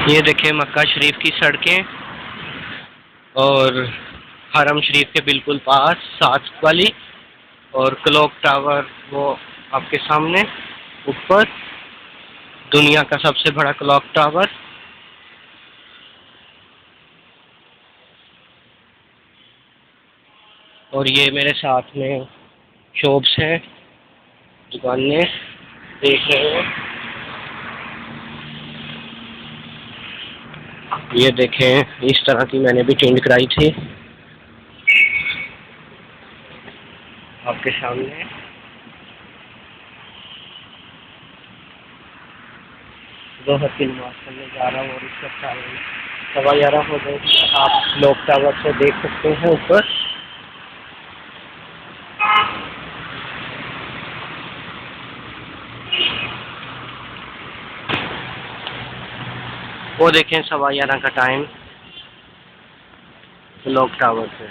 ये देखें मक्का शरीफ की सड़कें और हरम शरीफ के बिल्कुल पास साथ वाली, और क्लॉक टावर वो आपके सामने ऊपर, दुनिया का सबसे बड़ा क्लॉक टावर। और ये मेरे साथ में शॉप्स हैं, दुकानें देख रहे हैं। ये देखें इस तरह की मैंने भी टेंट कराई थी आपके सामने। दोहर की नमाज पढ़ने जा रहा हूँ और इसका टाइम 11:15 हो गए। आप क्लॉक टावर से देख सकते हैं ऊपर। वो देखें 11:15 का टाइम क्लॉक टावर से।